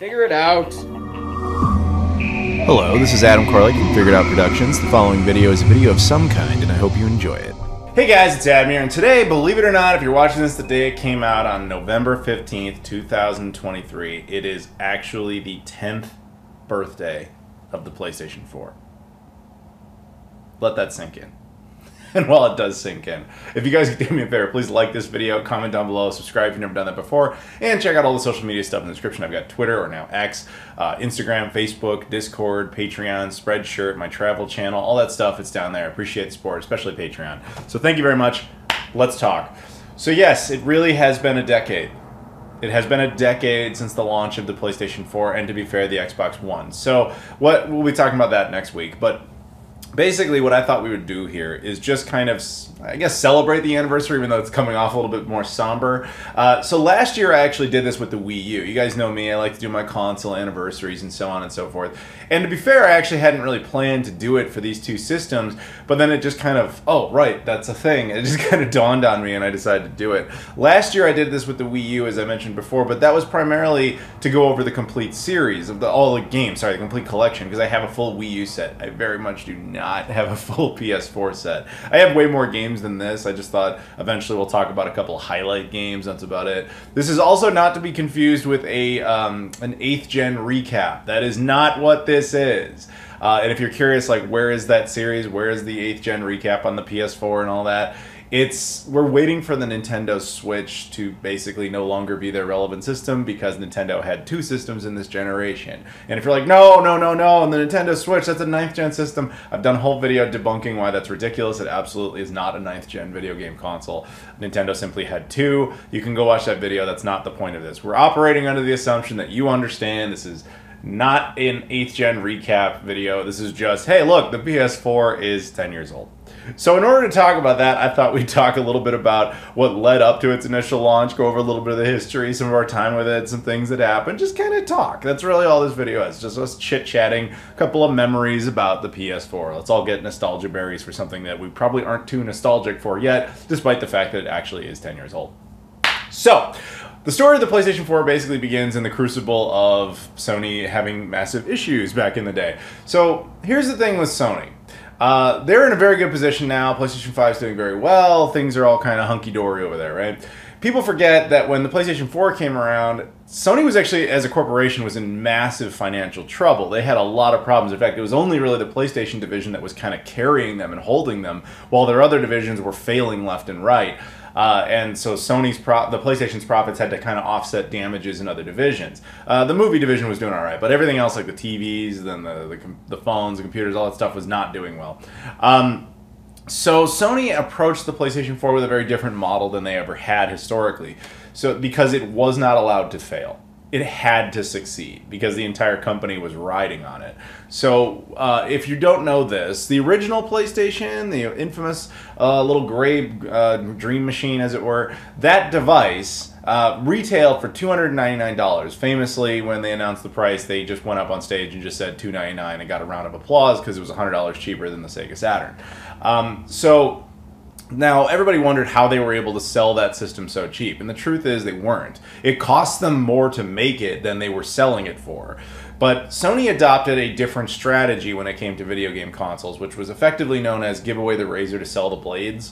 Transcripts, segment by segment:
Figure it out. Hello, this is Adam Koralik from Figure It Out Productions. The following video is a video of some kind, and I hope you enjoy it. Hey guys, it's Adam here, and today, believe it or not, if you're watching this the day it came out on November 15th, 2023, it is actually the 10th birthday of the PlayStation 4. Let that sink in. And while it does sink in, if you guys could do me a favor, please like this video, comment down below, subscribe if you've never done that before, and check out all the social media stuff in the description. I've got Twitter, or now X, Instagram, Facebook, Discord, Patreon, Spreadshirt, my travel channel, all that stuff. It's down there. I appreciate the support, especially Patreon. So thank you very much. Let's talk. So yes, it really has been a decade. It has been a decade since the launch of the PlayStation 4, and to be fair, the Xbox One. So we'll be talking about that next week, but basically, what I thought we would do here is just kind of, I guess, celebrate the anniversary, even though it's coming off a little bit more somber. So last year, I actually did this with the Wii U. You guys know me. I like to do my console anniversaries and so on and so forth. And to be fair, I actually hadn't really planned to do it for these two systems, but then it just kind of, oh, right, that's a thing. It just kind of dawned on me, and I decided to do it. Last year, I did this with the Wii U, as I mentioned before, but that was primarily to go over the complete series of all the games, sorry, the complete collection, because I have a full Wii U set. I very much do not have a full PS4 set. I have way more games than this. I just thought eventually we'll talk about a couple of highlight games. That's about it. This is also not to be confused with an 8th gen recap. That is not what this is. And if you're curious, like, where is that series? Where is the 8th gen recap on the PS4 and all that? We're waiting for the Nintendo Switch to basically no longer be their relevant system, because Nintendo had two systems in this generation. And if you're like, no, and the Nintendo Switch, that's a 9th gen system, I've done a whole video debunking why that's ridiculous. It absolutely is not a 9th gen video game console. Nintendo simply had two. You can go watch that video. That's not the point of this. We're operating under the assumption that you understand this is not an 8th gen recap video. This is just, hey, look, the PS4 is 10 years old. So in order to talk about that, I thought we'd talk a little bit about what led up to its initial launch, go over a little bit of the history, some of our time with it, some things that happened, just kind of talk. That's really all this video is, just us chit-chatting, a couple of memories about the PS4. Let's all get nostalgia berries for something that we probably aren't too nostalgic for yet, despite the fact that it actually is 10 years old. So, the story of the PlayStation 4 basically begins in the crucible of Sony having massive issues back in the day. So, here's the thing with Sony. They're in a very good position now. PlayStation 5 is doing very well. Things are all kind of hunky-dory over there, right? People forget that when the PlayStation 4 came around, Sony was actually, as a corporation, was in massive financial trouble. They had a lot of problems. In fact, it was only really the PlayStation division that was kind of carrying them and holding them, while their other divisions were failing left and right. And so the PlayStation's profits had to kind of offset damages in other divisions. The movie division was doing all right, but everything else, like the TVs, then the phones, the computers, all that stuff was not doing well. So Sony approached the PlayStation 4 with a very different model than they ever had historically. So because it was not allowed to fail. It had to succeed because the entire company was riding on it. So if you don't know this, the original PlayStation, the infamous little gray dream machine, as it were, that device retailed for $299. Famously, when they announced the price, they just went up on stage and just said $299 and got a round of applause because it was $100 cheaper than the Sega Saturn. Now, everybody wondered how they were able to sell that system so cheap, and the truth is they weren't. It cost them more to make it than they were selling it for. But Sony adopted a different strategy when it came to video game consoles, which was effectively known as give away the razor to sell the blades.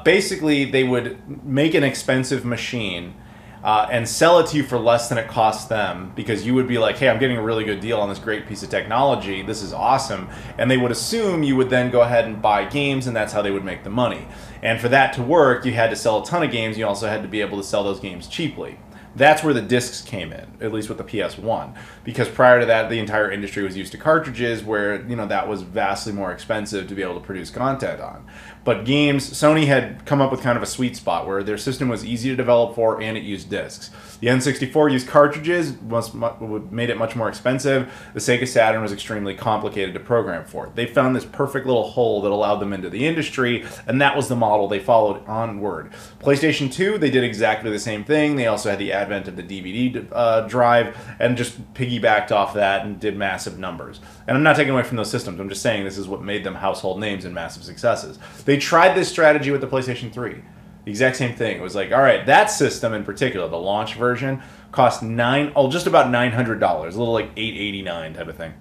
Basically, they would make an expensive machine and sell it to you for less than it cost them, because you would be like, hey, I'm getting a really good deal on this great piece of technology, this is awesome, and they would assume you would then go ahead and buy games, and that's how they would make the money. And for that to work, you had to sell a ton of games, you also had to be able to sell those games cheaply. That's where the discs came in, at least with the PS1, because prior to that, the entire industry was used to cartridges, where, you know, that was vastly more expensive to be able to produce content on. But games, Sony had come up with kind of a sweet spot where their system was easy to develop for and it used discs. The N64 used cartridges, made it much more expensive. The Sega Saturn was extremely complicated to program for. They found this perfect little hole that allowed them into the industry, and that was the model they followed onward. PlayStation 2, they did exactly the same thing. They also had the advent of the DVD drive and just piggybacked off that and did massive numbers. And I'm not taking away from those systems. I'm just saying this is what made them household names and massive successes. They tried this strategy with the PlayStation 3. The exact same thing. It was like, all right, that system in particular, the launch version, cost just about $900, a little like $889 type of thing,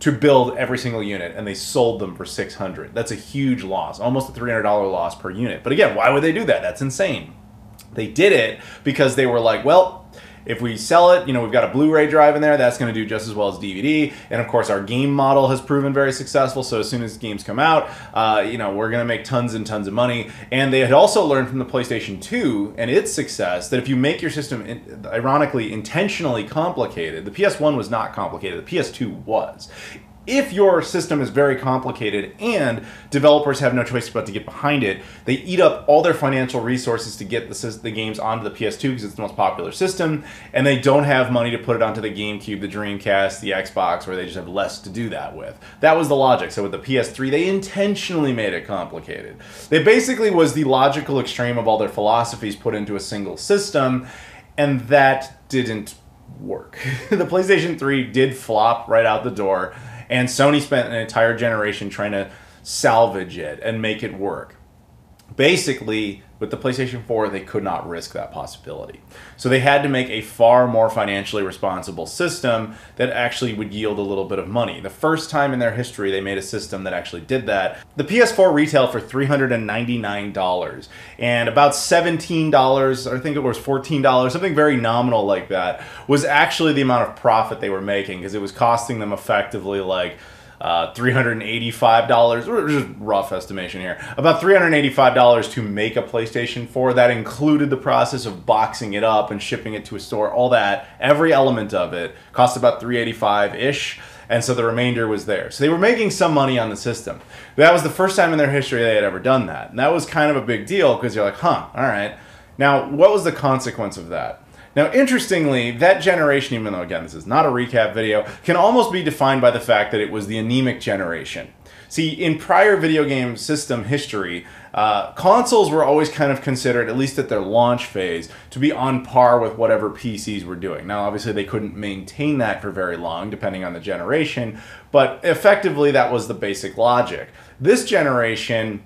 to build every single unit, and they sold them for $600. That's a huge loss, almost a $300 loss per unit. But again, why would they do that? That's insane. They did it because they were like, well, if we sell it, we've got a Blu-ray drive in there, that's going to do just as well as DVD. And of course, our game model has proven very successful. So as soon as games come out, we're going to make tons and tons of money. And they had also learned from the PlayStation 2 and its success that if you make your system, ironically, intentionally complicated, the PS1 was not complicated, the PS2 was. If your system is very complicated and developers have no choice but to get behind it, they eat up all their financial resources to get the games onto the PS2 because it's the most popular system, and they don't have money to put it onto the GameCube, the Dreamcast, the Xbox, where they just have less to do that with. That was the logic. So with the PS3, they intentionally made it complicated. They basically was the logical extreme of all their philosophies put into a single system, and that didn't work. The PlayStation 3 did flop right out the door, and Sony spent an entire generation trying to salvage it and make it work. Basically, with the PlayStation 4, they could not risk that possibility. So they had to make a far more financially responsible system that actually would yield a little bit of money. The first time in their history they made a system that actually did that. The PS4 retailed for $399, and about $17, I think it was $14, something very nominal like that, was actually the amount of profit they were making, because it was costing them effectively like $385, or just rough estimation here, about $385 to make a PlayStation 4. That included the process of boxing it up and shipping it to a store, all that, every element of it cost about $385-ish, and so the remainder was there. So they were making some money on the system. That was the first time in their history they had ever done that, and that was kind of a big deal, because you're like, huh, all right. Now, what was the consequence of that? Now, interestingly, that generation, even though, again, this is not a recap video, can almost be defined by the fact that it was the anemic generation. See, in prior video game system history, consoles were always kind of considered, at least at their launch phase, to be on par with whatever PCs were doing. Now, obviously, they couldn't maintain that for very long, depending on the generation, but effectively, that was the basic logic. This generation,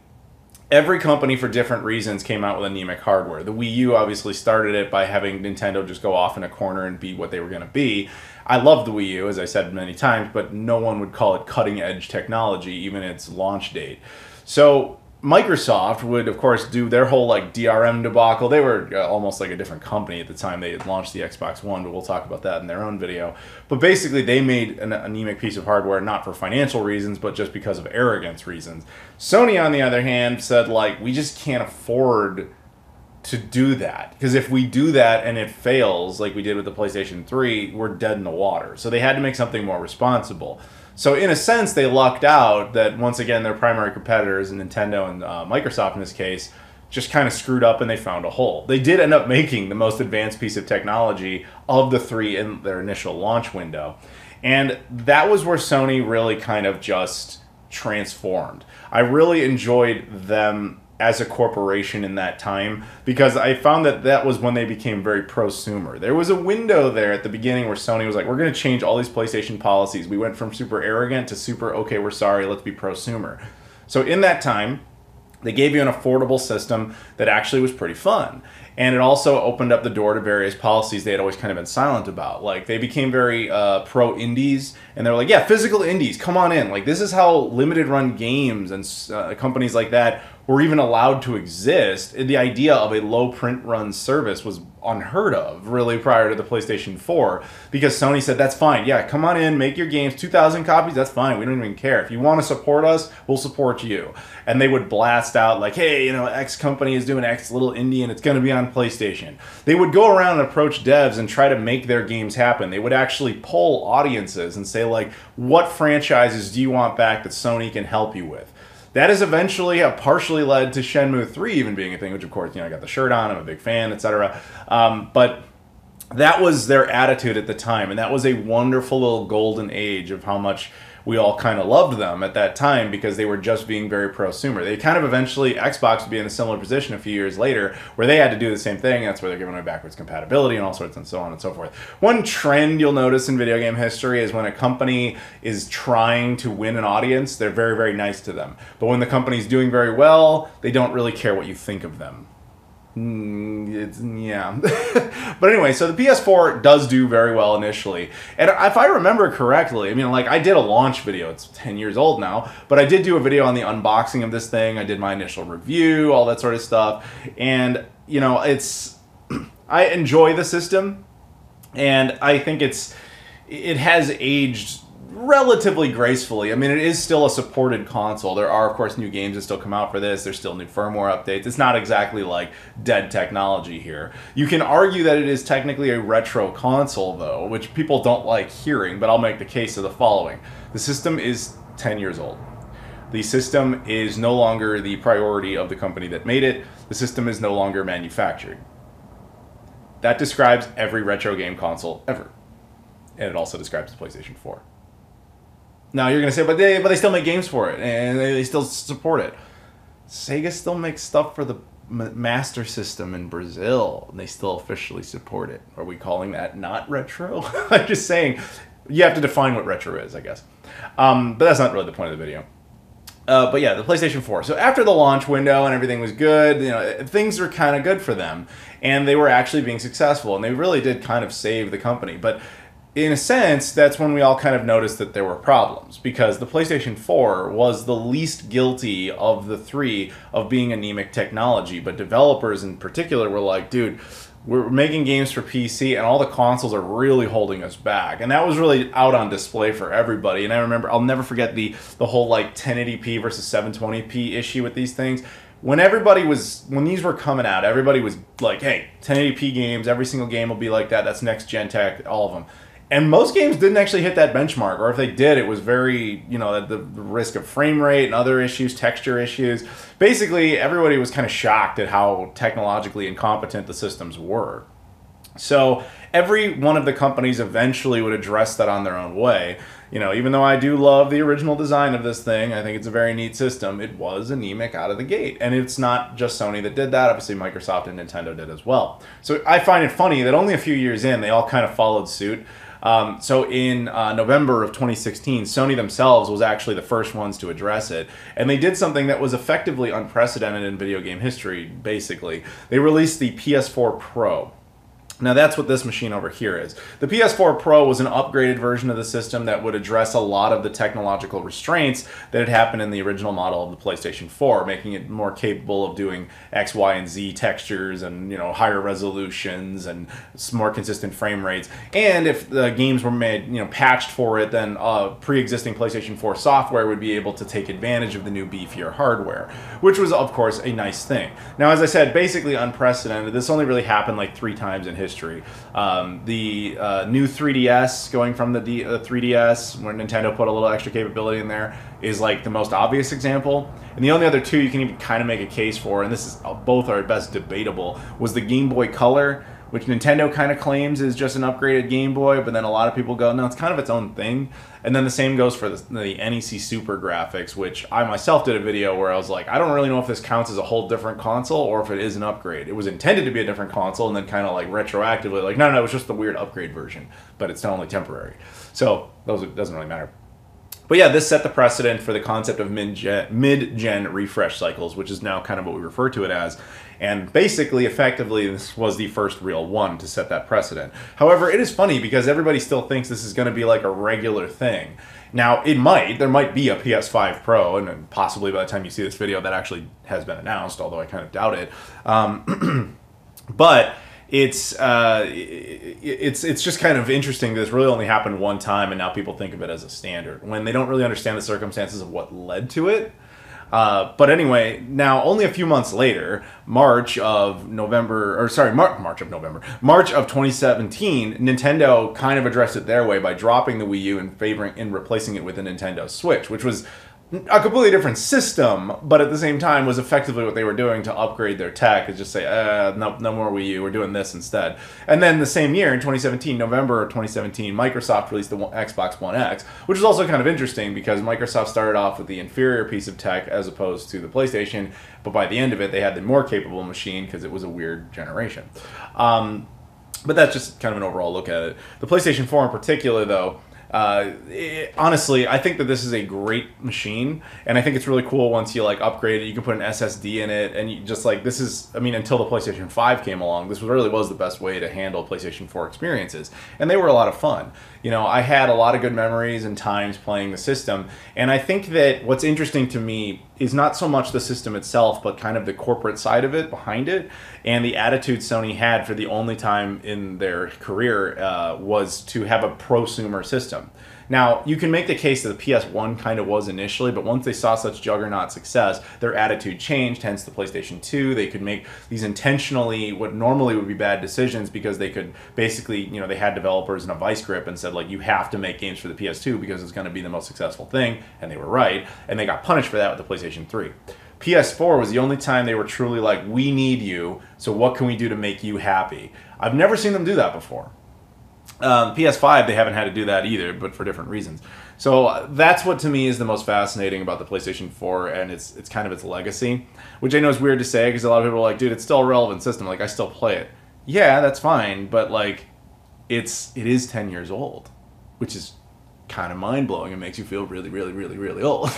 every company for different reasons came out with anemic hardware. The Wii U obviously started it by having Nintendo just go off in a corner and be what they were going to be. I love the Wii U, as I said many times, but no one would call it cutting-edge technology, even its launch date. So Microsoft would, of course, do their whole like DRM debacle. They were almost like a different company at the time they had launched the Xbox One, but we'll talk about that in their own video. But basically, they made an anemic piece of hardware, not for financial reasons, but just because of arrogance reasons. Sony, on the other hand, said, like, we just can't afford to do that, because if we do that and it fails, like we did with the PlayStation 3, we're dead in the water. So they had to make something more responsible. So in a sense, they lucked out that, once again, their primary competitors, Nintendo and Microsoft in this case, just kind of screwed up and they found a hole. They did end up making the most advanced piece of technology of the three in their initial launch window. And that was where Sony really kind of just transformed. I really enjoyed them as a corporation in that time, because I found that that was when they became very prosumer. There was a window there at the beginning where Sony was like, we're going to change all these PlayStation policies. We went from super arrogant to super, okay, we're sorry, let's be prosumer. So in that time, they gave you an affordable system that actually was pretty fun. And it also opened up the door to various policies they had always kind of been silent about. Like, they became very pro-indies, and they were like, yeah, physical indies, come on in. Like, this is how limited-run games and companies like that were even allowed to exist. The idea of a low print run service was unheard of, really, prior to the PlayStation 4, because Sony said, that's fine, yeah, come on in, make your games, 2,000 copies, that's fine, we don't even care. If you want to support us, we'll support you. And they would blast out, like, hey, you know, X company is doing X little indie, and it's going to be on PlayStation. They would go around and approach devs and try to make their games happen. They would actually poll audiences and say, like, what franchises do you want back that Sony can help you with? That has eventually partially led to Shenmue III even being a thing, which, of course, you know, I got the shirt on, I'm a big fan, etc. But that was their attitude at the time, and that was a wonderful little golden age of how much we all kind of loved them at that time, because they were just being very prosumer. They kind of eventually, Xbox would be in a similar position a few years later, where they had to do the same thing. That's where they're giving away backwards compatibility and all sorts and so on and so forth. One trend you'll notice in video game history is when a company is trying to win an audience, they're very, very nice to them. But when the company's doing very well, they don't really care what you think of them. Yeah. But anyway, so the PS4 does do very well initially. And if I remember correctly, I mean, like, I did a launch video. It's 10 years old now. But I did do a video on the unboxing of this thing. I did my initial review, all that sort of stuff. And, you know, I enjoy the system. And I think it has aged relatively gracefully. I mean, it is still a supported console. There are, of course, new games that still come out for this. There's still new firmware updates. It's not exactly like dead technology here. You can argue that it is technically a retro console, though, which people don't like hearing, but I'll make the case of the following. The system is 10 years old. The system is no longer the priority of the company that made it. The system is no longer manufactured. That describes every retro game console ever. And it also describes the PlayStation 4. Now you're going to say, but they still make games for it, and they still support it. Sega still makes stuff for the Master System in Brazil, and they still officially support it. Are we calling that not retro? I'm just saying, you have to define what retro is, I guess. But that's not really the point of the video. But yeah, the PlayStation 4. So after the launch window and everything was good, you know, things were kind of good for them. And they were actually being successful, and they really did kind of save the company. But in a sense, that's when we all kind of noticed that there were problems, because the PlayStation 4 was the least guilty of the three of being anemic technology. But developers in particular were like, dude, we're making games for PC and all the consoles are really holding us back. And that was really out on display for everybody. And I remember, I'll never forget the whole like 1080p versus 720p issue with these things. When these were coming out, everybody was like, hey, 1080p games, every single game will be like that. That's next gen tech, all of them. And most games didn't actually hit that benchmark, or if they did, it was very, you know, the risk of frame rate and other issues, texture issues. Basically, everybody was kind of shocked at how technologically incompetent the systems were. So every one of the companies eventually would address that on their own way. You know, even though I do love the original design of this thing, I think it's a very neat system, it was anemic out of the gate. And it's not just Sony that did that, obviously Microsoft and Nintendo did as well. So I find it funny that only a few years in, they all kind of followed suit. So in November of 2016, Sony themselves was actually the first ones to address it. And they did something that was effectively unprecedented in video game history, basically. They released the PS4 Pro. Now that's what this machine over here is. The PS4 Pro was an upgraded version of the system that would address a lot of the technological restraints that had happened in the original model of the PlayStation 4, making it more capable of doing X, Y, and Z textures and, you know, higher resolutions and more consistent frame rates. And if the games were made, you know, patched for it, then pre-existing PlayStation 4 software would be able to take advantage of the new beefier hardware, which was, of course, a nice thing. Now, as I said, basically unprecedented. This only really happened like 3 times in history. The new 3DS, going from the 3DS, where Nintendo put a little extra capability in there, is like the most obvious example. And the only other two you can even kind of make a case for, and this is both are best debatable, was the Game Boy Color, which Nintendo kind of claims is just an upgraded Game Boy, but then a lot of people go, no, it's kind of its own thing. And then the same goes for the NEC Super graphics, which I myself did a video where I was like, I don't really know if this counts as a whole different console or if it is an upgrade. It was intended to be a different console, and then kind of like retroactively, like, no, it was just the weird upgrade version, but it's only temporary. So it doesn't really matter. But yeah, this set the precedent for the concept of mid-gen refresh cycles, which is now kind of what we refer to it as. And basically, effectively, this was the first real one to set that precedent. However, it is funny because everybody still thinks this is going to be like a regular thing. Now, there might be a PS5 Pro, and possibly by the time you see this video, that actually has been announced, although I kind of doubt it. But it's just kind of interesting that this really only happened one time, and now people think of it as a standard when they don't really understand the circumstances of what led to it. But anyway, now only a few months later, March of 2017, Nintendo kind of addressed it their way by dropping the Wii U and replacing it with the Nintendo Switch, which was a completely different system, but at the same time was effectively what they were doing to upgrade their tech, is just say, no more Wii U, we're doing this instead. And then the same year, in 2017, November of 2017, Microsoft released the Xbox One X, which is also kind of interesting because Microsoft started off with the inferior piece of tech as opposed to the PlayStation, but by the end of it, they had the more capable machine because it was a weird generation. But that's just kind of an overall look at it. The PlayStation 4 in particular, though, Honestly, I think that this is a great machine, and I think it's really cool once you like upgrade it. You can put an SSD in it, and you just like this is. I mean, until the PlayStation 5 came along, this really was the best way to handle PlayStation 4 experiences, and they were a lot of fun. You know, I had a lot of good memories and times playing the system, and I think that what's interesting to me is not so much the system itself, but kind of the corporate side of it behind it, and the attitude Sony had for the only time in their career was to have a prosumer system. Now, you can make the case that the PS1 kind of was initially, but once they saw such juggernaut success, their attitude changed, hence the PlayStation 2. They could make these intentionally, what normally would be bad decisions, because they could basically, you know, they had developers in a vice grip and said, like, you have to make games for the PS2 because it's going to be the most successful thing, and they were right, and they got punished for that with the PlayStation 3. PS4 was the only time they were truly like, we need you, so what can we do to make you happy? I've never seen them do that before. PS5, they haven't had to do that either, but for different reasons. So that's what to me is the most fascinating about the PlayStation 4, and it's kind of its legacy, which I know is weird to say because a lot of people are like, dude, it's still a relevant system. Like, I still play it. Yeah, that's fine, but like, it is 10 years old, which is kind of mind-blowing. It makes you feel really, really, really, really old.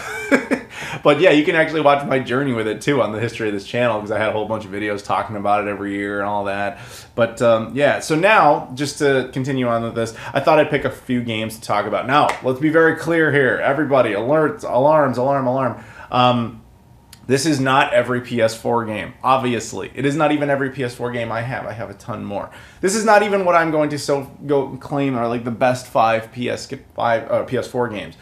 But yeah, you can actually watch my journey with it too on the history of this channel, because I had a whole bunch of videos talking about it every year and all that. But yeah, so now, just to continue on with this, I thought I'd pick a few games to talk about. Now, let's be very clear here. Everybody, alerts, alarms, alarm, alarm. This is not every PS4 game, obviously. It is not even every PS4 game I have. I have a ton more. This is not even what I'm going to go claim are like the best 5 PS4 games.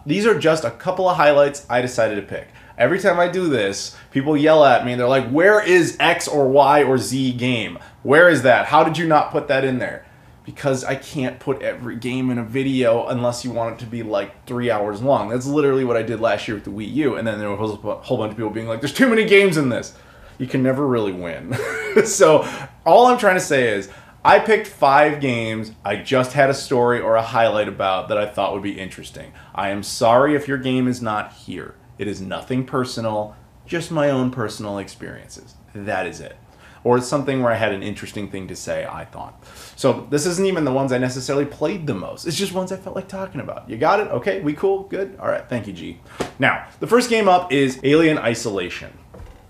These are just a couple of highlights I decided to pick. Every time I do this, people yell at me and they're like, where is X or Y or Z game? Where is that? How did you not put that in there? Because I can't put every game in a video unless you want it to be like 3 hours long. That's literally what I did last year with the Wii U, and then there was a whole bunch of people being like, there's too many games in this. You can never really win. So all I'm trying to say is, I picked 5 games I just had a story or a highlight about that I thought would be interesting. I am sorry if your game is not here. It is nothing personal, just my own personal experiences. That is it. Or it's something where I had an interesting thing to say, I thought. So this isn't even the ones I necessarily played the most. It's just ones I felt like talking about. You got it? Okay, we cool? Good? All right, thank you, G. Now, the first game up is Alien Isolation.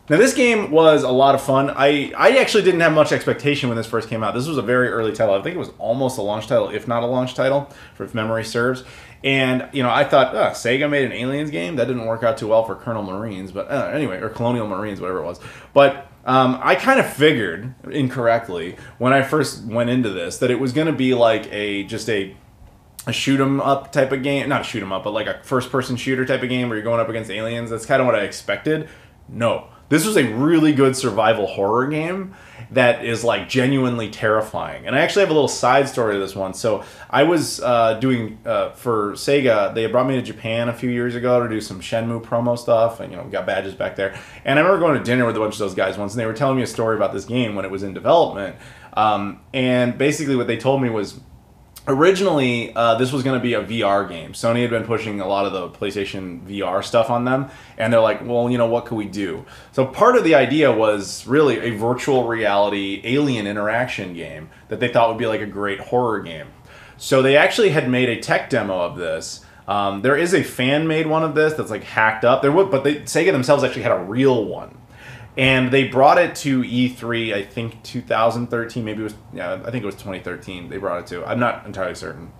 Now, this game was a lot of fun. I actually didn't have much expectation when this first came out. This was a very early title. I think it was almost a launch title, if not a launch title, if memory serves. And, you know, I thought, Sega made an Aliens game? That didn't work out too well for Colonial Marines, but anyway, or Colonial Marines, whatever it was. But I kind of figured, incorrectly, when I first went into this, that it was going to be like just a shoot 'em up type of game. Not a shoot 'em up, but like a first-person shooter type of game where you're going up against aliens. That's kind of what I expected. No. This was a really good survival horror game that is like genuinely terrifying. And I actually have a little side story to this one. So I was doing, for Sega, they brought me to Japan a few years ago to do some Shenmue promo stuff, and, you know, got badges back there. And I remember going to dinner with a bunch of those guys once, and they were telling me a story about this game when it was in development. And basically what they told me was, originally, this was going to be a VR game. Sony had been pushing a lot of the PlayStation VR stuff on them, and they're like, well, you know, what could we do? So part of the idea was really a virtual reality alien interaction game that they thought would be like a great horror game. So they actually had made a tech demo of this. There is a fan-made one of this that's like hacked up. But Sega themselves actually had a real one. And they brought it to E3, I think 2013, maybe it was, yeah, I think it was 2013 they brought it to. I'm not entirely certain.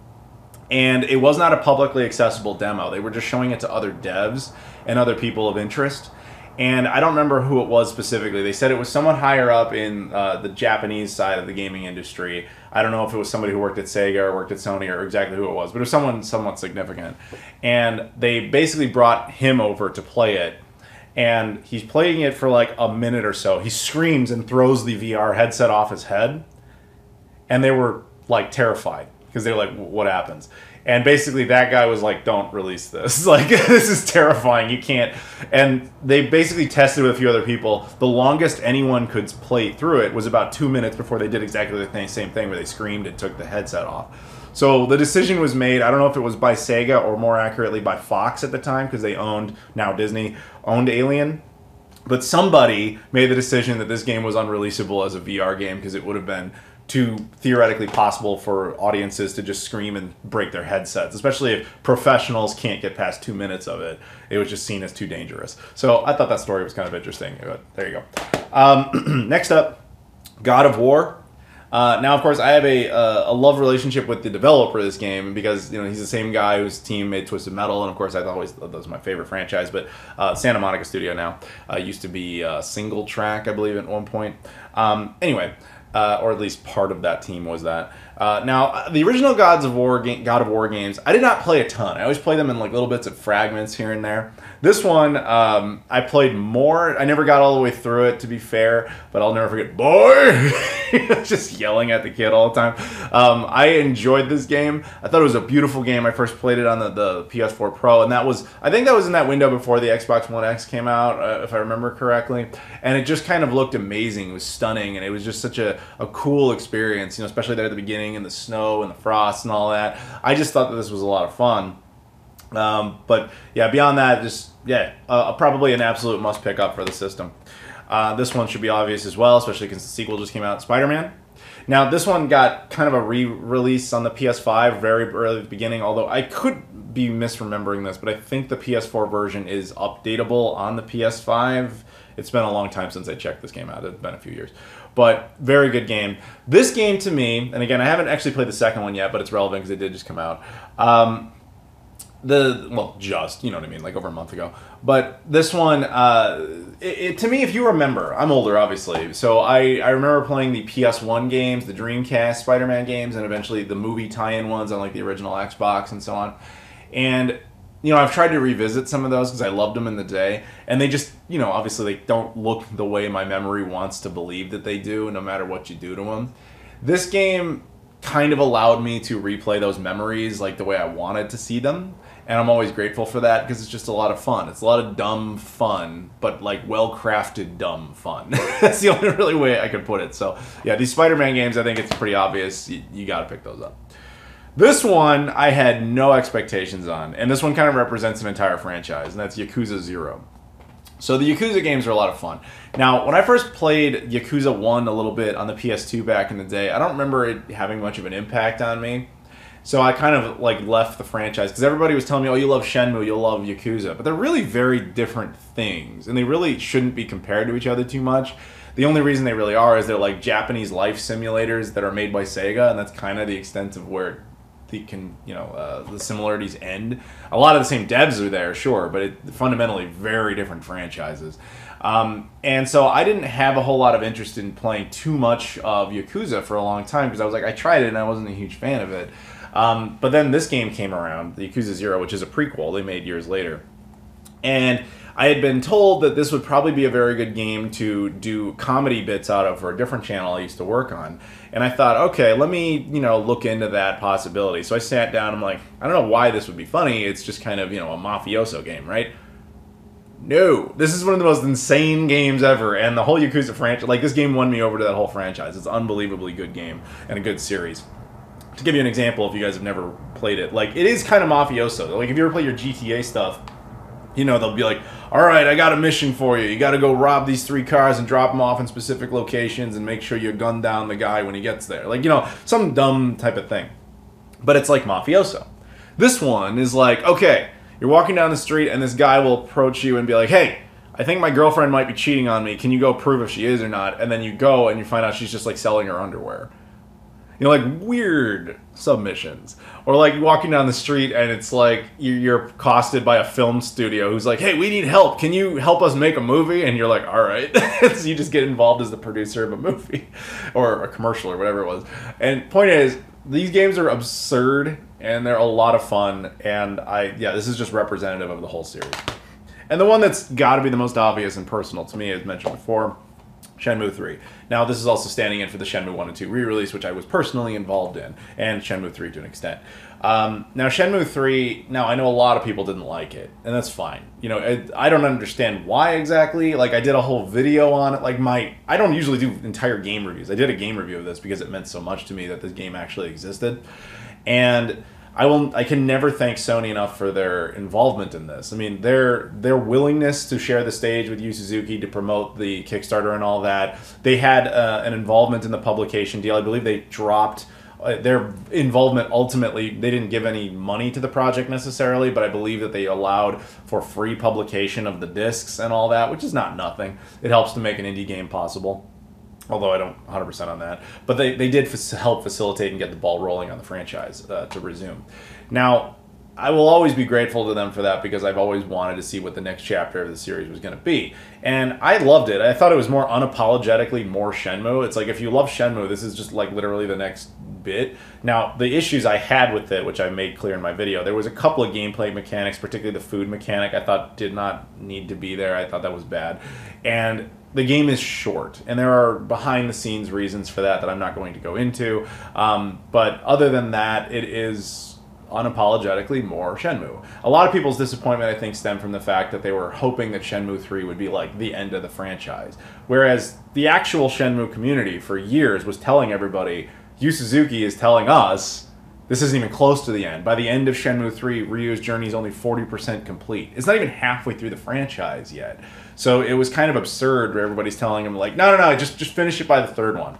And it was not a publicly accessible demo. They were just showing it to other devs and other people of interest. And I don't remember who it was specifically. They said it was someone higher up in the Japanese side of the gaming industry. I don't know if it was somebody who worked at Sega or worked at Sony or exactly who it was, but it was someone somewhat significant. And they basically brought him over to play it. And he's playing it for like a minute or so. He screams and throws the VR headset off his head. And they were like terrified because they were like, what happens? And basically that guy was like, don't release this. Like, this is terrifying. You can't. And they basically tested with a few other people. The longest anyone could play through it was about 2 minutes before they did exactly the same thing where they screamed and took the headset off. So the decision was made, I don't know if it was by Sega or more accurately by Fox at the time, because they owned, now Disney, owned Alien. But somebody made the decision that this game was unreleasable as a VR game because it would have been too theoretically possible for audiences to just scream and break their headsets, especially if professionals can't get past 2 minutes of it. It was just seen as too dangerous. So I thought that story was kind of interesting. But there you go. Next up, God of War. Now, of course, I have a love relationship with the developer of this game because he's the same guy whose team made Twisted Metal, and of course, I've always that was my favorite franchise. But Santa Monica Studio now used to be Single Track, I believe, at one point. Anyway, or at least part of that team was that. Now, the original God of War games, I did not play a ton. I always play them in like little bits of fragments here and there. This one, I played more. I never got all the way through it, to be fair, but I'll never forget, boy! Just yelling at the kid all the time. I enjoyed this game. I thought it was a beautiful game. I first played it on the PS4 Pro, and I think that was in that window before the Xbox One X came out, if I remember correctly. And it just kind of looked amazing. It was stunning, and it was just such a cool experience, especially there at the beginning, and the snow and the frost and all that. I just thought that this was a lot of fun. But yeah, beyond that, probably an absolute must pick up for the system. This one should be obvious as well, especially because the sequel just came out, SpiderMan. Now, this one got kind of a re-release on the PS5 very early at the beginning, although I could be misremembering this, but I think the PS4 version is updatable on the PS5. It's been a long time since I checked this game out. It's been a few years. But very good game. This game to me, and again, I haven't actually played the second one yet, but it's relevant because it did just come out. You know what I mean, like over a month ago. But this one, to me, if you remember, I'm older, obviously, so I remember playing the PS1 games, the Dreamcast Spider-Man games, and eventually the movie tie-in ones on like the original Xbox and so on. And I've tried to revisit some of those because I loved them in the day, and they just, obviously they don't look the way my memory wants to believe that they do, no matter what you do to them. This game kind of allowed me to replay those memories like the way I wanted to see them, and I'm always grateful for that because it's just a lot of fun. It's a lot of dumb fun, but like well-crafted dumb fun. That's the only really way I could put it. So yeah, these Spider-Man games, I think it's pretty obvious. You got to pick those up. This one I had no expectations on, and this one kind of represents an entire franchise, and that's Yakuza 0. So the Yakuza games are a lot of fun. Now, when I first played Yakuza 1 a little bit on the PS2 back in the day, I don't remember it having much of an impact on me. So I kind of like left the franchise because everybody was telling me, oh, you love Shenmue, you'll love Yakuza. But they're really very different things, and they really shouldn't be compared to each other too much. The only reason they really are is they're like Japanese life simulators that are made by Sega, and that's kind of the extent of where the similarities end. A lot of the same devs are there, sure, but fundamentally very different franchises. And so I didn't have a whole lot of interest in playing too much of Yakuza for a long time because I was like, I tried it and I wasn't a huge fan of it. But then this game came around, the Yakuza 0, which is a prequel they made years later. And I had been told that this would probably be a very good game to do comedy bits out of for a different channel I used to work on. And I thought, okay, let me, look into that possibility. So I sat down, I'm like, I don't know why this would be funny. It's just kind of, a mafioso game, right? No, this is one of the most insane games ever. And the whole Yakuza franchise, like this game won me over to that whole franchise. It's an unbelievably good game and a good series. To give you an example, if you guys have never played it, like it is kind of mafioso. Like if you ever play your GTA stuff, they'll be like, all right, I got a mission for you. You got to go rob these 3 cars and drop them off in specific locations and make sure you gun down the guy when he gets there. Like, some dumb type of thing. But it's like mafioso. This one is like, okay, you're walking down the street and this guy will approach you and be like, hey, I think my girlfriend might be cheating on me. Can you go prove if she is or not? And then you go and you find out she's just like selling her underwear. Like weird submissions. Or like walking down the street and it's like you're accosted by a film studio who's like, hey, we need help. Can you help us make a movie? And you're like, all right. So you just get involved as the producer of a movie or a commercial or whatever it was. And point is, these games are absurd and they're a lot of fun. And this is just representative of the whole series. And the one that's got to be the most obvious and personal to me, as mentioned before, Shenmue III. Now, this is also standing in for the Shenmue 1 and 2 re-release, which I was personally involved in, and Shenmue 3 to an extent. Now, Shenmue 3, now, I know a lot of people didn't like it, and that's fine. I don't understand why exactly. Like, I did a whole video on it. Like, I don't usually do entire game reviews. I did a game review of this because it meant so much to me that this game actually existed. And I can never thank Sony enough for their involvement in this. I mean, their willingness to share the stage with Yu Suzuki to promote the Kickstarter and all that. They had an involvement in the publication deal. I believe they dropped their involvement. Ultimately, they didn't give any money to the project necessarily, but I believe that they allowed for free publication of the discs and all that, which is not nothing. It helps to make an indie game possible. Although I don't 100% on that. But they did help facilitate and get the ball rolling on the franchise to resume. Now, I will always be grateful to them for that because I've always wanted to see what the next chapter of the series was going to be. And I loved it. I thought it was more unapologetically more Shenmue. It's like, if you love Shenmue, this is just like literally the next bit. Now, the issues I had with it, which I made clear in my video, there was a couple of gameplay mechanics, particularly the food mechanic, I thought did not need to be there. I thought that was bad. And the game is short, and there are behind-the-scenes reasons for that I'm not going to go into. But other than that, it is unapologetically more Shenmue. A lot of people's disappointment, I think, stemmed from the fact that they were hoping that Shenmue III would be like the end of the franchise. Whereas the actual Shenmue community for years was telling everybody, Yu Suzuki is telling us, this isn't even close to the end. By the end of Shenmue III, Ryu's journey is only 40% complete. It's not even halfway through the franchise yet. So it was kind of absurd where everybody's telling him, like, no, just finish it by the third one.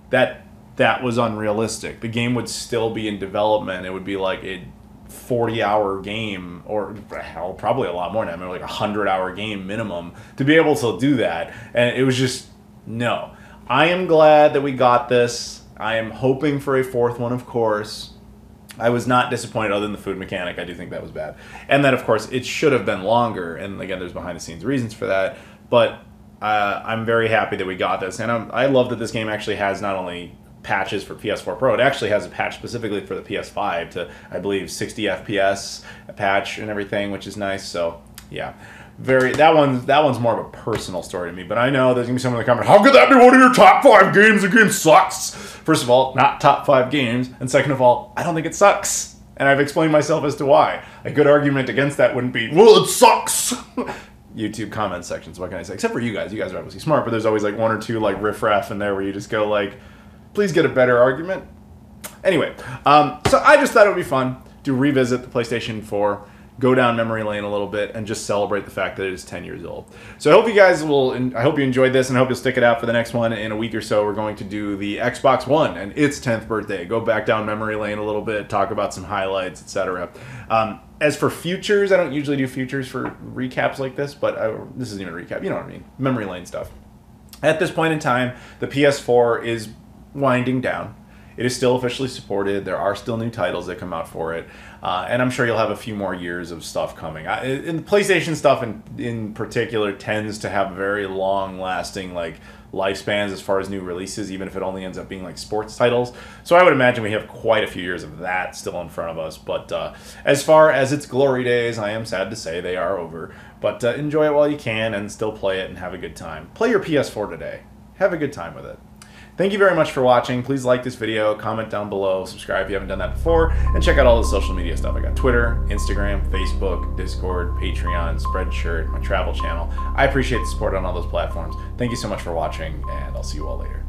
That was unrealistic. The game would still be in development. It would be like a 40-hour game, or hell, probably a lot more now. I mean, like a 100-hour game minimum to be able to do that. And it was just, no. I am glad that we got this. I am hoping for a fourth one, of course. I was not disappointed other than the food mechanic. I do think that was bad. And then, of course, it should have been longer. And again, there's behind-the-scenes reasons for that. But I'm very happy that we got this. And I love that this game actually has not only patches for PS4 Pro, it actually has a patch specifically for the PS5 to, I believe, 60 FPS, a patch and everything, which is nice. So, yeah. That one's more of a personal story to me, but I know there's gonna be someone in the comments, how could that be one of your top 5 games? The game sucks. First of all, not top 5 games, and second of all, I don't think it sucks. And I've explained myself as to why. A good argument against that wouldn't be, well, it sucks. YouTube comment sections, what can I say? Except for you guys are obviously smart, but there's always like one or two like riffraff in there where you just go like, please get a better argument. Anyway, so I just thought it would be fun to revisit the PlayStation 4, go down memory lane a little bit, and just celebrate the fact that it is 10 years old. So I hope you guys I hope you enjoyed this, and I hope you'll stick it out for the next one. In a week or so, we're going to do the Xbox One and its 10th birthday. Go back down memory lane a little bit, talk about some highlights, etc. As for futures, I don't usually do futures for recaps like this, but this isn't even a recap, you know what I mean, memory lane stuff. At this point in time, the PS4 is winding down. It is still officially supported. There are still new titles that come out for it. And I'm sure you'll have a few more years of stuff coming. And the PlayStation stuff in particular tends to have very long-lasting like lifespans as far as new releases, even if it only ends up being like sports titles. So I would imagine we have quite a few years of that still in front of us. But as far as its glory days, I am sad to say they are over. But enjoy it while you can and still play it and have a good time. Play your PS4 today. Have a good time with it. Thank you very much for watching. Please like this video, comment down below, subscribe if you haven't done that before, and check out all the social media stuff. I got Twitter, Instagram, Facebook, Discord, Patreon, Spreadshirt, my travel channel. I appreciate the support on all those platforms. Thank you so much for watching, and I'll see you all later.